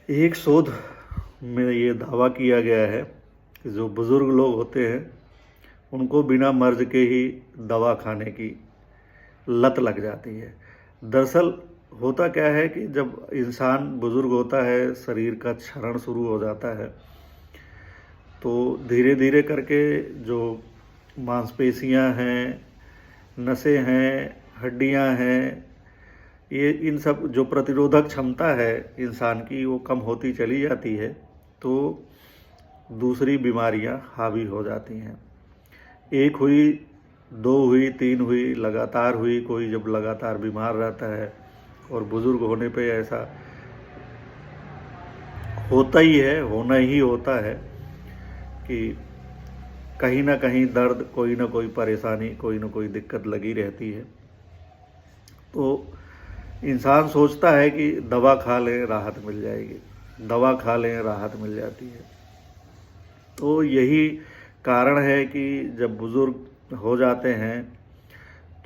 एक शोध में ये दावा किया गया है कि जो बुज़ुर्ग लोग होते हैं उनको बिना मर्ज़ के ही दवा खाने की लत लग जाती है। दरअसल होता क्या है कि जब इंसान बुज़ुर्ग होता है, शरीर का क्षरण शुरू हो जाता है, तो धीरे धीरे करके जो मांसपेशियां हैं, नसें हैं, हड्डियां हैं, ये इन सब जो प्रतिरोधक क्षमता है इंसान की वो कम होती चली जाती है, तो दूसरी बीमारियां हावी हो जाती हैं। एक हुई, दो हुई, तीन हुई, लगातार हुई। कोई जब लगातार बीमार रहता है, और बुज़ुर्ग होने पे ऐसा होता ही है, होना ही होता है कि कहीं ना कहीं दर्द, कोई ना कोई परेशानी, कोई ना कोई दिक्कत लगी रहती है। तो इंसान सोचता है कि दवा खा लें राहत मिल जाएगी, दवा खा लें राहत मिल जाती है। तो यही कारण है कि जब बुज़ुर्ग हो जाते हैं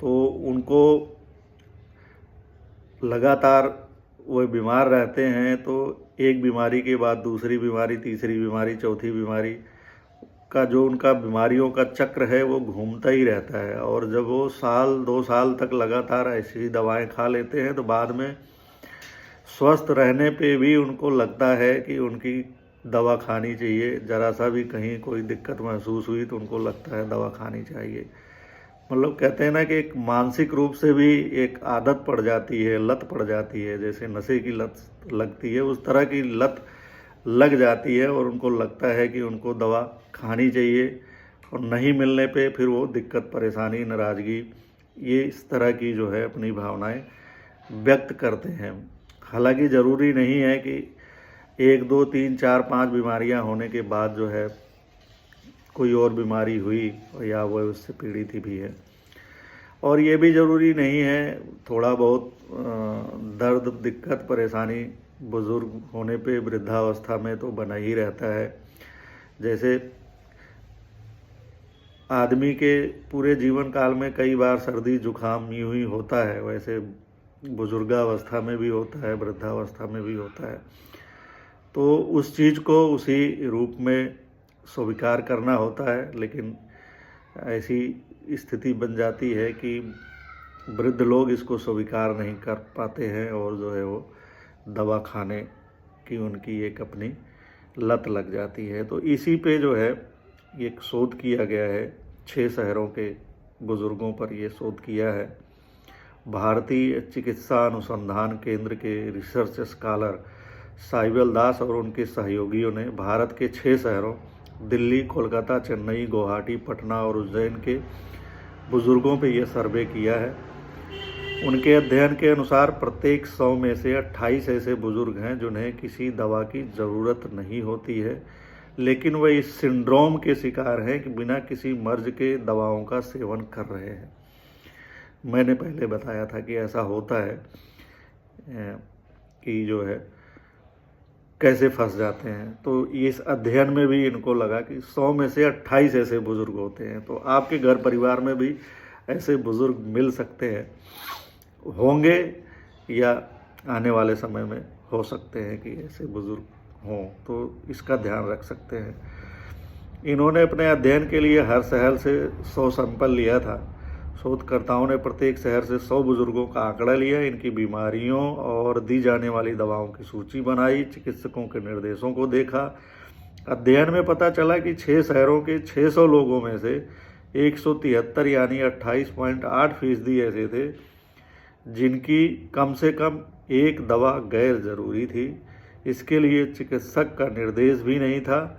तो उनको लगातार वो बीमार रहते हैं, तो एक बीमारी के बाद दूसरी बीमारी, तीसरी बीमारी, चौथी बीमारी का जो उनका बीमारियों का चक्र है वो घूमता ही रहता है। और जब वो साल 2 साल तक लगातार ऐसी दवाएं खा लेते हैं तो बाद में स्वस्थ रहने पे भी उनको लगता है कि उनकी दवा खानी चाहिए। ज़रा सा भी कहीं कोई दिक्कत महसूस हुई तो उनको लगता है दवा खानी चाहिए। मतलब कहते हैं ना कि एक मानसिक रूप से भी एक आदत पड़ जाती है, लत पड़ जाती है। जैसे नशे की लत लगती है, उस तरह की लत लग जाती है और उनको लगता है कि उनको दवा खानी चाहिए। और नहीं मिलने पे फिर वो दिक्कत, परेशानी, नाराज़गी, ये इस तरह की जो है अपनी भावनाएं व्यक्त करते हैं। हालांकि ज़रूरी नहीं है कि 1 2 3 4 5 बीमारियां होने के बाद जो है कोई और बीमारी हुई या वह उससे पीड़ित ही भी है। और ये भी ज़रूरी नहीं है, थोड़ा बहुत दर्द, दिक्कत, परेशानी बुज़ुर्ग होने पे, वृद्धावस्था में तो बना ही रहता है। जैसे आदमी के पूरे जीवन काल में कई बार सर्दी जुकाम यूं ही होता है, वैसे बुजुर्गावस्था में भी होता है, वृद्धावस्था में भी होता है। तो उस चीज़ को उसी रूप में स्वीकार करना होता है। लेकिन ऐसी स्थिति बन जाती है कि वृद्ध लोग इसको स्वीकार नहीं कर पाते हैं और जो है वो दवा खाने की उनकी एक अपनी लत लग जाती है। तो इसी पे जो है एक शोध किया गया है, 6 शहरों के बुज़ुर्गों पर ये शोध किया है। भारतीय चिकित्सा अनुसंधान केंद्र के रिसर्च स्कॉलर साइबल दास और उनके सहयोगियों ने भारत के 6 शहरों दिल्ली, कोलकाता, चेन्नई, गुवाहाटी, पटना और उज्जैन के बुज़ुर्गों पे ये सर्वे किया है। उनके अध्ययन के अनुसार प्रत्येक 100 में से 28 ऐसे बुज़ुर्ग हैं जिन्हें किसी दवा की ज़रूरत नहीं होती है, लेकिन वह इस सिंड्रोम के शिकार हैं कि बिना किसी मर्ज़ के दवाओं का सेवन कर रहे हैं। मैंने पहले बताया था कि ऐसा होता है कि जो है कैसे फंस जाते हैं। तो इस अध्ययन में भी इनको लगा कि 100 में से 28 ऐसे बुज़ुर्ग होते हैं। तो आपके घर परिवार में भी ऐसे बुज़ुर्ग मिल सकते हैं, होंगे, या आने वाले समय में हो सकते हैं कि ऐसे बुज़ुर्ग हों, तो इसका ध्यान रख सकते हैं। इन्होंने अपने अध्ययन के लिए हर शहर से 100 सैंपल लिया था। शोधकर्ताओं ने प्रत्येक शहर से 100 बुजुर्गों का आंकड़ा लिया, इनकी बीमारियों और दी जाने वाली दवाओं की सूची बनाई, चिकित्सकों के निर्देशों को देखा। अध्ययन में पता चला कि 6 शहरों के 600 लोगों में से 173 यानी 28.8% ऐसे थे जिनकी कम से कम एक दवा गैर ज़रूरी थी, इसके लिए चिकित्सक का निर्देश भी नहीं था,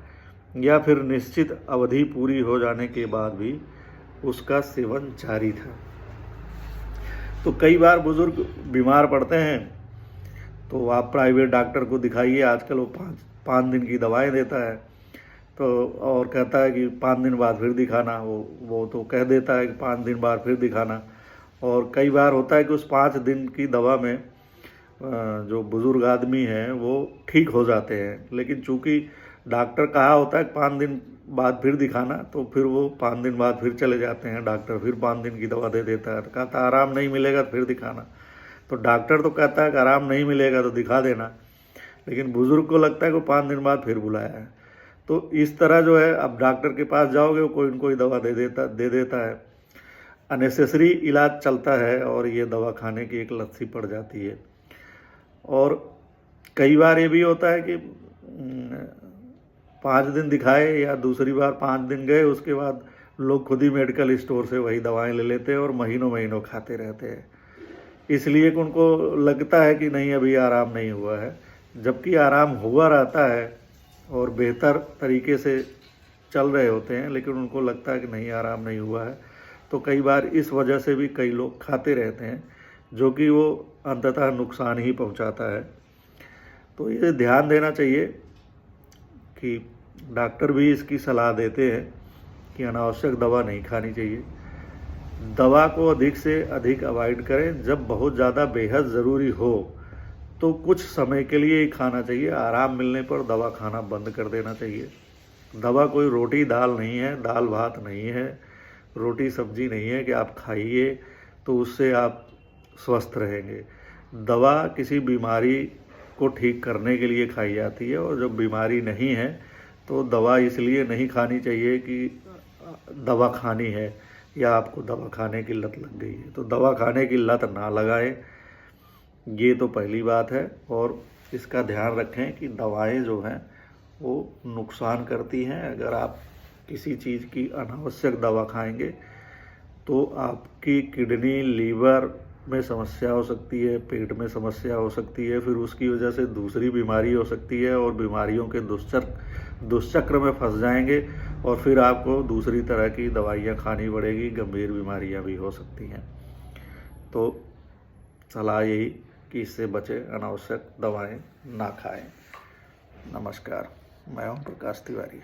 या फिर निश्चित अवधि पूरी हो जाने के बाद भी उसका सेवन जारी था। तो कई बार बुज़ुर्ग बीमार पड़ते हैं तो आप प्राइवेट डॉक्टर को दिखाइए, आजकल वो 5 दिन की दवाएं देता है, तो और कहता है कि 5 दिन बाद फिर दिखाना। वो तो कह देता है कि 5 दिन बाद फिर दिखाना। और कई बार होता है कि उस 5 दिन की दवा में जो बुज़ुर्ग आदमी हैं वो ठीक हो जाते हैं, लेकिन चूँकि डॉक्टर कहा होता है कि 5 दिन बाद फिर दिखाना, तो फिर वो 5 दिन बाद फिर चले जाते हैं डॉक्टर, फिर 5 दिन की दवा दे देता है, तो कहता है आराम नहीं मिलेगा तो फिर दिखाना। तो डॉक्टर तो कहता है कि आराम नहीं मिलेगा तो दिखा देना, लेकिन बुज़ुर्ग को लगता है कि 5 दिन बाद फिर बुलाया है। तो इस तरह जो है, अब डॉक्टर के पास जाओगे वो कोई न कोई दवा दे देता है, अननेसेसरी इलाज चलता है और ये दवा खाने की एक लत सी पड़ जाती है। और कई बार ये भी होता है कि 5 दिन दिखाए या दूसरी बार 5 दिन गए, उसके बाद लोग खुद ही मेडिकल स्टोर से वही दवाएं ले लेते हैं और महीनों महीनों खाते रहते हैं, इसलिए कि उनको लगता है कि नहीं अभी आराम नहीं हुआ है, जबकि आराम हुआ रहता है और बेहतर तरीके से चल रहे होते हैं, लेकिन उनको लगता है कि नहीं आराम नहीं हुआ है। तो कई बार इस वजह से भी कई लोग खाते रहते हैं, जो कि वो अंततः नुकसान ही पहुंचाता है। तो ये ध्यान देना चाहिए कि डॉक्टर भी इसकी सलाह देते हैं कि अनावश्यक दवा नहीं खानी चाहिए। दवा को अधिक से अधिक अवॉइड करें। जब बहुत ज़्यादा बेहद ज़रूरी हो तो कुछ समय के लिए ही खाना चाहिए, आराम मिलने पर दवा खाना बंद कर देना चाहिए। दवा कोई रोटी दाल नहीं है, दाल भात नहीं है, रोटी सब्जी नहीं है कि आप खाइए तो उससे आप स्वस्थ रहेंगे। दवा किसी बीमारी को ठीक करने के लिए खाई जाती है, और जब बीमारी नहीं है तो दवा इसलिए नहीं खानी चाहिए कि दवा खानी है या आपको दवा खाने की लत लग गई है। तो दवा खाने की लत ना लगाएं, ये तो पहली बात है। और इसका ध्यान रखें कि दवाएं जो हैं वो नुकसान करती हैं। अगर आप किसी चीज़ की अनावश्यक दवा खाएंगे तो आपकी किडनी, लीवर में समस्या हो सकती है, पेट में समस्या हो सकती है, फिर उसकी वजह से दूसरी बीमारी हो सकती है और बीमारियों के दुष्चक्र में फंस जाएंगे और फिर आपको दूसरी तरह की दवाइयाँ खानी पड़ेगी, गंभीर बीमारियाँ भी हो सकती हैं। तो सलाह यही कि इससे बचें, अनावश्यक दवाएं ना खाएं। नमस्कार, मैं ओम प्रकाश तिवारी।